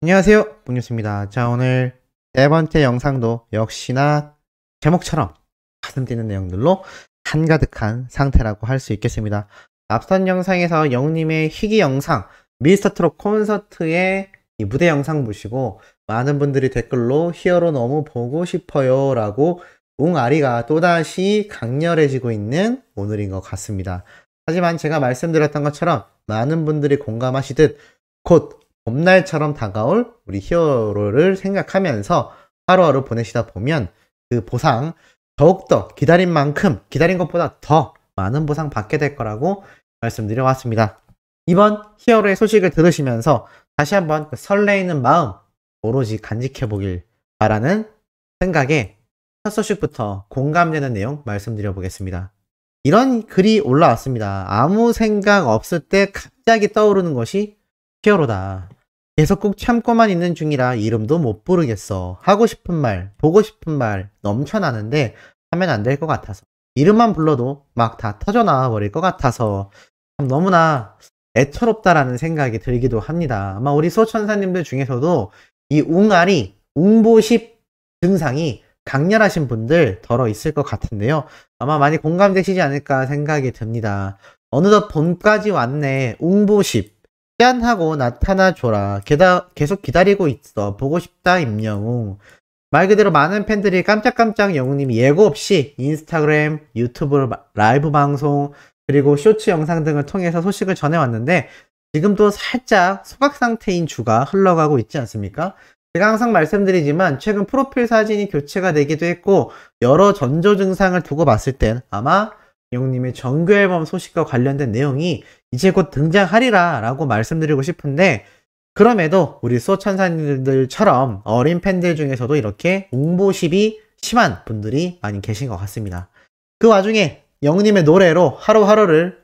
안녕하세요, 문유스입니다. 자, 오늘 네 번째 영상도 역시나 제목처럼 가슴 뛰는 내용들로 한가득한 상태라고 할 수 있겠습니다. 앞선 영상에서 영님의 희귀 영상 미스터트롯 콘서트의 이 무대 영상 보시고 많은 분들이 댓글로 히어로 너무 보고 싶어요 라고 웅아리가 또다시 강렬해지고 있는 오늘인 것 같습니다. 하지만 제가 말씀드렸던 것처럼 많은 분들이 공감하시듯 곧 봄날처럼 다가올 우리 히어로를 생각하면서 하루하루 보내시다 보면 그 보상 더욱더 기다린 만큼 기다린 것보다 더 많은 보상 받게 될 거라고 말씀드려 왔습니다. 이번 히어로의 소식을 들으시면서 다시 한번 그 설레이는 마음 오로지 간직해 보길 바라는 생각에 첫 소식부터 공감되는 내용 말씀드려 보겠습니다. 이런 글이 올라왔습니다. 아무 생각 없을 때 갑자기 떠오르는 것이 히어로다. 계속 꼭 참고만 있는 중이라 이름도 못 부르겠어. 하고 싶은 말, 보고 싶은 말 넘쳐나는데 하면 안 될 것 같아서. 이름만 불러도 막 다 터져나와 버릴 것 같아서 참 너무나 애처롭다라는 생각이 들기도 합니다. 아마 우리 소천사님들 중에서도 이 웅알이, 웅보십 증상이 강렬하신 분들 덜어 있을 것 같은데요. 아마 많이 공감되시지 않을까 생각이 듭니다. 어느덧 봄까지 왔네. 웅보십. 짠 하고 나타나줘라. 계속 기다리고 있어. 보고 싶다 임영웅. 말 그대로 많은 팬들이 깜짝깜짝 영웅님이 예고 없이 인스타그램, 유튜브 라이브 방송 그리고 쇼츠 영상 등을 통해서 소식을 전해왔는데 지금도 살짝 소각 상태인 주가 흘러가고 있지 않습니까? 제가 항상 말씀드리지만 최근 프로필 사진이 교체가 되기도 했고 여러 전조 증상을 두고 봤을 땐 아마 영웅님의 정규 앨범 소식과 관련된 내용이 이제 곧 등장하리라 라고 말씀드리고 싶은데 그럼에도 우리 소천사님들처럼 어린 팬들 중에서도 이렇게 웅보십이 심한 분들이 많이 계신 것 같습니다. 그 와중에 영웅님의 노래로 하루하루를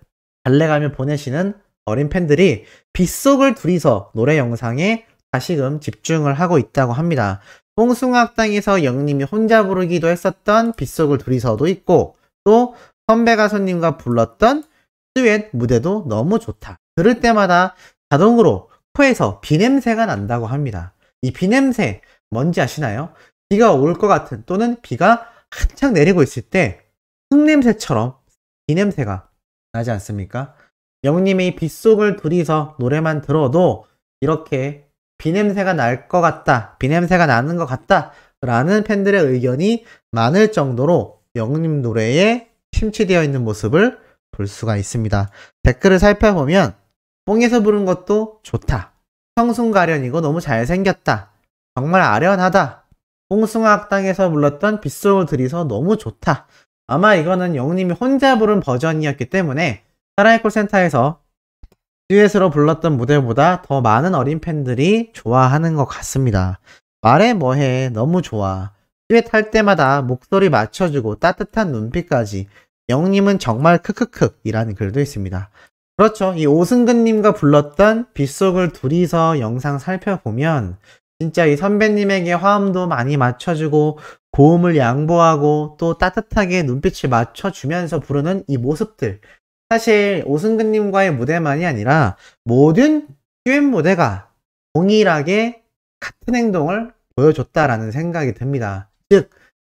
달래가며 보내시는 어린 팬들이 빗속을 둘이서 노래 영상에 다시금 집중을 하고 있다고 합니다. 뽕숭아학당에서 영웅님이 혼자 부르기도 했었던 빗속을 둘이서도 있고 또 선배 가수님과 불렀던 듀엣 무대도 너무 좋다. 들을 때마다 자동으로 코에서 비냄새가 난다고 합니다. 이 비냄새 뭔지 아시나요? 비가 올 것 같은 또는 비가 한창 내리고 있을 때 흙냄새처럼 비냄새가 나지 않습니까? 영님이 빗속을 둘이서 노래만 들어도 이렇게 비냄새가 날 것 같다, 비냄새가 나는 것 같다 라는 팬들의 의견이 많을 정도로 영님 노래에 심취되어 있는 모습을 볼 수가 있습니다. 댓글을 살펴보면 뽕에서 부른 것도 좋다. 청순가련이고 너무 잘생겼다. 정말 아련하다. 뽕숭아학당에서 불렀던 빗속을 들이서 너무 좋다. 아마 이거는 영웅님이 혼자 부른 버전이었기 때문에 사랑의 콜센터에서 듀엣으로 불렀던 무대보다 더 많은 어린 팬들이 좋아하는 것 같습니다. 말해 뭐해 너무 좋아. 듀엣 할 때마다 목소리 맞춰주고 따뜻한 눈빛까지 영님은 정말 크크크 이라는 글도 있습니다. 그렇죠. 이 오승근님과 불렀던 빗속을 둘이서 영상 살펴보면 진짜 이 선배님에게 화음도 많이 맞춰주고 고음을 양보하고 또 따뜻하게 눈빛을 맞춰주면서 부르는 이 모습들 사실 오승근님과의 무대만이 아니라 모든 듀엣 무대가 동일하게 같은 행동을 보여줬다라는 생각이 듭니다. 즉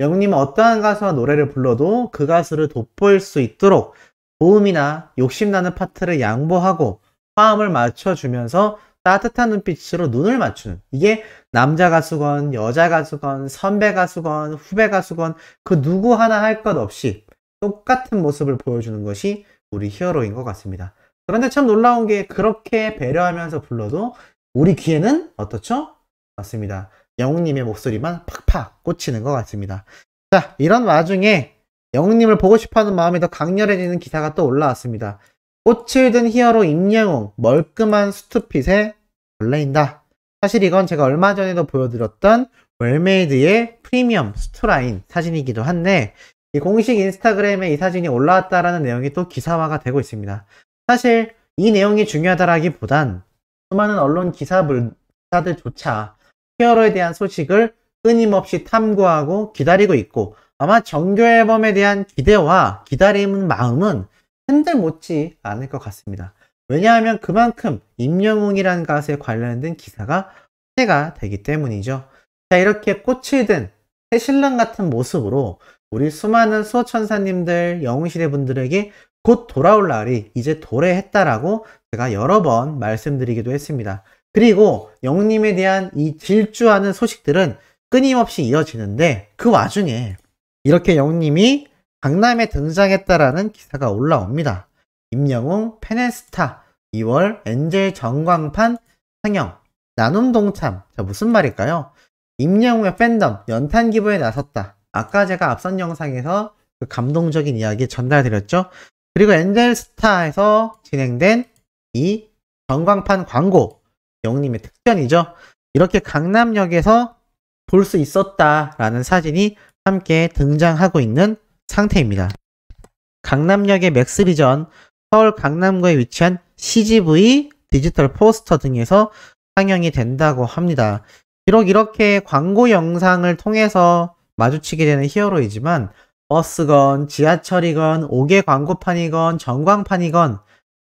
영웅님은 어떠한 가수와 노래를 불러도 그 가수를 돋보일 수 있도록 고음이나 욕심나는 파트를 양보하고 화음을 맞춰주면서 따뜻한 눈빛으로 눈을 맞추는 이게 남자 가수건 여자 가수건 선배 가수건 후배 가수건 그 누구 하나 할 것 없이 똑같은 모습을 보여주는 것이 우리 히어로인 것 같습니다. 그런데 참 놀라운 게 그렇게 배려하면서 불러도 우리 귀에는 어떻죠? 맞습니다. 영웅님의 목소리만 팍팍 꽂히는 것 같습니다. 자, 이런 와중에 영웅님을 보고 싶어하는 마음이 더 강렬해지는 기사가 또 올라왔습니다. 꽃을 든 히어로 임영웅 멀끔한 수트핏에 설레인다. 사실 이건 제가 얼마 전에도 보여드렸던 웰메이드의 프리미엄 수트라인 사진이기도 한데 이 공식 인스타그램에 이 사진이 올라왔다라는 내용이 또 기사화가 되고 있습니다. 사실 이 내용이 중요하다라기보단 수많은 언론 기사들조차 히어로에 대한 소식을 끊임없이 탐구하고 기다리고 있고 아마 정규 앨범에 대한 기대와 기다리는 마음은 한들 못지 않을 것 같습니다. 왜냐하면 그만큼 임영웅이라는 가수에 관련된 기사가 해가 되기 때문이죠. 자, 이렇게 꽃을 든 새신랑 같은 모습으로 우리 수많은 수호천사님들, 영웅시대 분들에게 곧 돌아올 날이 이제 도래했다라고 제가 여러 번 말씀드리기도 했습니다. 그리고 영웅님에 대한 이 질주하는 소식들은 끊임없이 이어지는데, 그 와중에 이렇게 영웅님이 강남에 등장했다라는 기사가 올라옵니다. 임영웅 팬앤스타 2월 엔젤 전광판 상영, 나눔 동참. 자, 무슨 말일까요? 임영웅의 팬덤 연탄 기부에 나섰다. 아까 제가 앞선 영상에서 그 감동적인 이야기 전달드렸죠. 그리고 엔젤스타에서 진행된 이 전광판 광고, 영웅님의 특전이죠. 이렇게 강남역에서 볼 수 있었다라는 사진이 함께 등장하고 있는 상태입니다. 강남역의 맥스비전, 서울 강남구에 위치한 CGV 디지털 포스터 등에서 상영이 된다고 합니다. 비록 이렇게 광고 영상을 통해서 마주치게 되는 히어로이지만 버스건 지하철이건 옥외 광고판이건 전광판이건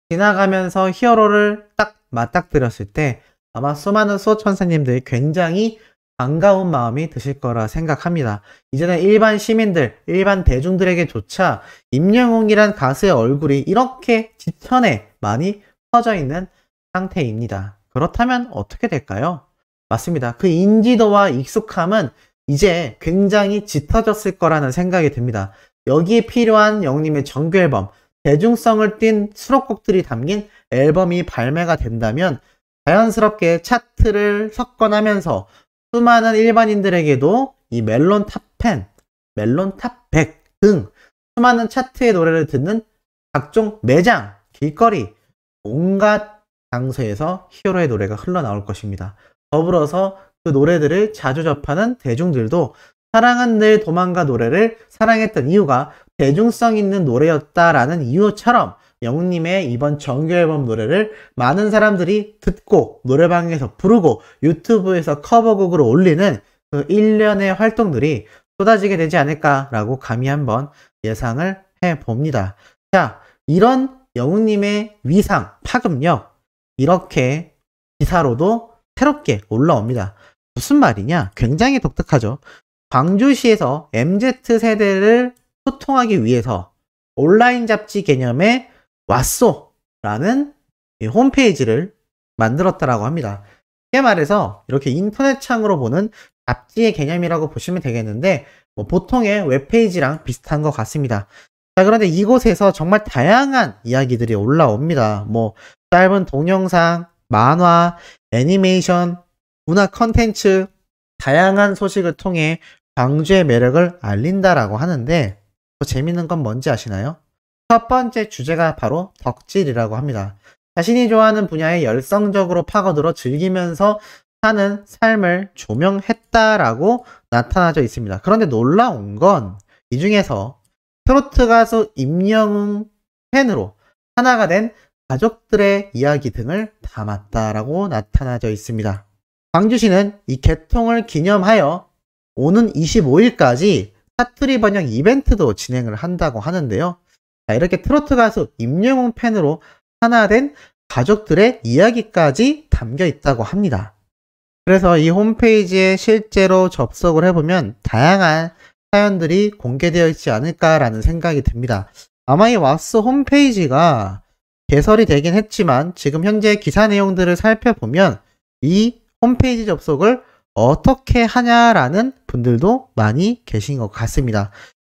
지나가면서 히어로를 딱 맞닥뜨렸을 때 아마 수많은 수호천사님들이 굉장히 반가운 마음이 드실 거라 생각합니다. 이제는 일반 시민들, 일반 대중들에게조차 임영웅이란 가수의 얼굴이 이렇게 지천에 많이 퍼져 있는 상태입니다. 그렇다면 어떻게 될까요? 맞습니다. 그 인지도와 익숙함은 이제 굉장히 짙어졌을 거라는 생각이 듭니다. 여기에 필요한 영웅님의 정규 앨범, 대중성을 띈 수록곡들이 담긴 앨범이 발매가 된다면 자연스럽게 차트를 석권하면서 수많은 일반인들에게도 이 멜론 탑10, 멜론 탑100 등 수많은 차트의 노래를 듣는 각종 매장, 길거리, 온갖 장소에서 히어로의 노래가 흘러나올 것입니다. 더불어서 그 노래들을 자주 접하는 대중들도 사랑은 늘 도망가 노래를 사랑했던 이유가 대중성 있는 노래였다라는 이유처럼 영웅님의 이번 정규 앨범 노래를 많은 사람들이 듣고 노래방에서 부르고 유튜브에서 커버곡으로 올리는 그 일련의 활동들이 쏟아지게 되지 않을까라고 감히 한번 예상을 해봅니다. 자, 이런 영웅님의 위상, 파급력, 이렇게 기사로도 새롭게 올라옵니다. 무슨 말이냐? 굉장히 독특하죠. 광주시에서 MZ세대를 소통하기 위해서 온라인 잡지 개념의 왓쏘라는 홈페이지를 만들었다라고 합니다. 쉽게 말해서 이렇게 인터넷 창으로 보는 잡지의 개념이라고 보시면 되겠는데 보통의 웹페이지랑 비슷한 것 같습니다. 자, 그런데 이곳에서 정말 다양한 이야기들이 올라옵니다. 짧은 동영상, 만화, 애니메이션, 문화 컨텐츠, 다양한 소식을 통해 광주의 매력을 알린다라고 하는데 더 재밌는 건 뭔지 아시나요? 첫 번째 주제가 바로 덕질이라고 합니다. 자신이 좋아하는 분야에 열성적으로 파고들어 즐기면서 사는 삶을 조명했다라고 나타나져 있습니다. 그런데 놀라운 건 이 중에서 트로트 가수 임영웅 팬으로 하나가 된 가족들의 이야기 등을 담았다라고 나타나져 있습니다. 광주시는 이 개통을 기념하여 오는 25일까지 사투리 번역 이벤트도 진행을 한다고 하는데요. 자, 이렇게 트로트 가수 임영웅 팬으로 하나 된 가족들의 이야기까지 담겨 있다고 합니다. 그래서 이 홈페이지에 실제로 접속을 해보면 다양한 사연들이 공개되어 있지 않을까라는 생각이 듭니다. 아마 이 왓쏘 홈페이지가 개설이 되긴 했지만 지금 현재 기사 내용들을 살펴보면 이 홈페이지 접속을 어떻게 하냐라는 분들도 많이 계신 것 같습니다.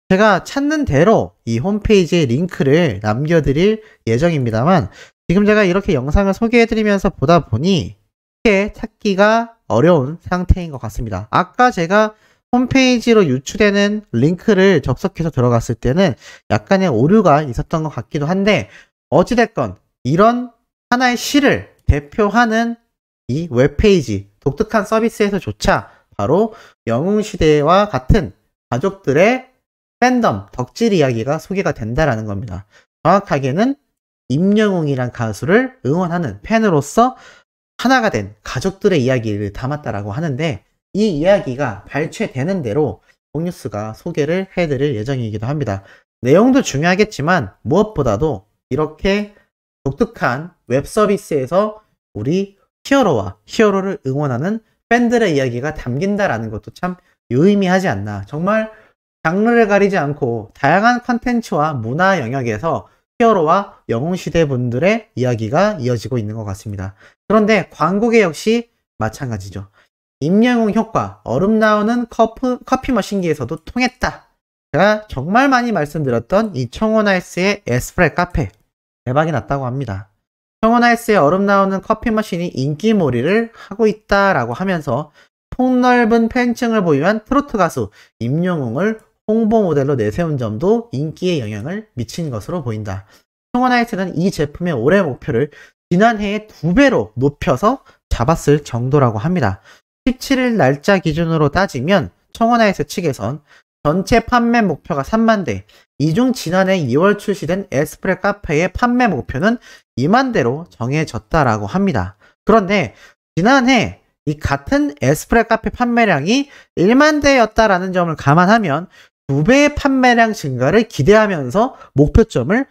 제가 찾는 대로 이 홈페이지에 링크를 남겨드릴 예정입니다만 지금 제가 이렇게 영상을 소개해드리면서 보다 보니 쉽게 찾기가 어려운 상태인 것 같습니다. 아까 제가 홈페이지로 유추되는 링크를 접속해서 들어갔을 때는 약간의 오류가 있었던 것 같기도 한데 어찌됐건 이런 하나의 시를 대표하는 이 웹페이지, 독특한 서비스에서조차 바로 영웅시대와 같은 가족들의 팬덤, 덕질 이야기가 소개가 된다라는 겁니다. 정확하게는 임영웅이란 가수를 응원하는 팬으로서 하나가 된 가족들의 이야기를 담았다라고 하는데 이 이야기가 발췌되는 대로 폭뉴스가 소개를 해드릴 예정이기도 합니다. 내용도 중요하겠지만 무엇보다도 이렇게 독특한 웹 서비스에서 우리 히어로와 히어로를 응원하는 팬들의 이야기가 담긴다라는 것도 참 유의미하지 않나. 정말 장르를 가리지 않고 다양한 컨텐츠와 문화 영역에서 히어로와 영웅시대 분들의 이야기가 이어지고 있는 것 같습니다. 그런데 광고계 역시 마찬가지죠. 임영웅 효과, 얼음 나오는 커피 머신기에서도 통했다. 제가 정말 많이 말씀드렸던 이 청혼아이스의 에스프레 카페 대박이 났다고 합니다. 청혼아이스의 얼음 나오는 커피 머신이 인기몰이를 하고 있다라고 하면서 폭넓은 팬층을 보유한 트로트 가수 임영웅을 홍보 모델로 내세운 점도 인기에 영향을 미친 것으로 보인다. 청혼아이스는 이 제품의 올해 목표를 지난해의 2배로 높여서 잡았을 정도라고 합니다. 17일 날짜 기준으로 따지면 청혼아이스 측에선 전체 판매 목표가 3만 대, 이 중 지난해 2월 출시된 에스프레 카페의 판매 목표는 2만 대로 정해졌다라고 합니다. 그런데 지난해 이 같은 에스프레 카페 판매량이 1만 대였다라는 점을 감안하면 2배의 판매량 증가를 기대하면서 목표점을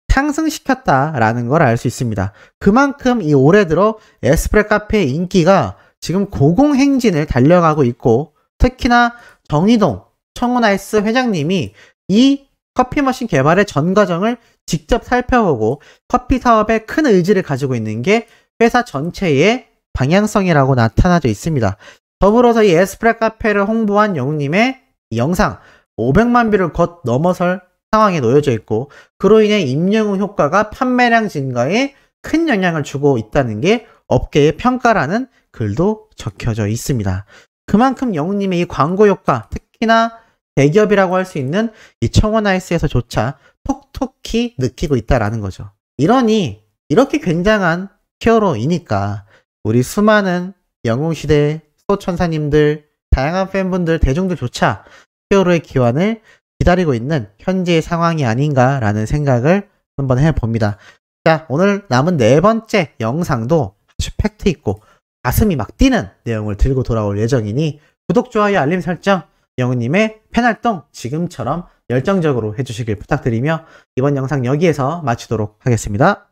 상승시켰다라는 걸 알 수 있습니다. 그만큼 이 올해 들어 에스프레 카페의 인기가 지금 고공행진을 달려가고 있고, 특히나 정의동 청혼아이스 회장님이 이 커피 머신 개발의 전 과정을 직접 살펴보고 커피 사업에 큰 의지를 가지고 있는 게 회사 전체의 방향성이라고 나타나져 있습니다. 더불어서 이 에스프레 카페를 홍보한 영웅님의 영상 500만 뷰를 곧 넘어설 상황에 놓여져 있고, 그로 인해 임영웅 효과가 판매량 증가에 큰 영향을 주고 있다는 게 업계의 평가라는 글도 적혀져 있습니다. 그만큼 영웅님의 이 광고 효과, 특히나 대기업이라고 할 수 있는 이 청혼아이스에서조차 톡톡히 느끼고 있다라는 거죠. 이러니 이렇게 굉장한 히어로이니까 우리 수많은 영웅시대 소천사님들, 다양한 팬분들, 대중들조차 히어로의 기환을 기다리고 있는 현재의 상황이 아닌가라는 생각을 한번 해봅니다. 자, 오늘 남은 4번째 영상도 아주 팩트 있고 가슴이 막 뛰는 내용을 들고 돌아올 예정이니 구독, 좋아요, 알림 설정, 영웅님의 팬활동 지금처럼 열정적으로 해주시길 부탁드리며 이번 영상 여기에서 마치도록 하겠습니다.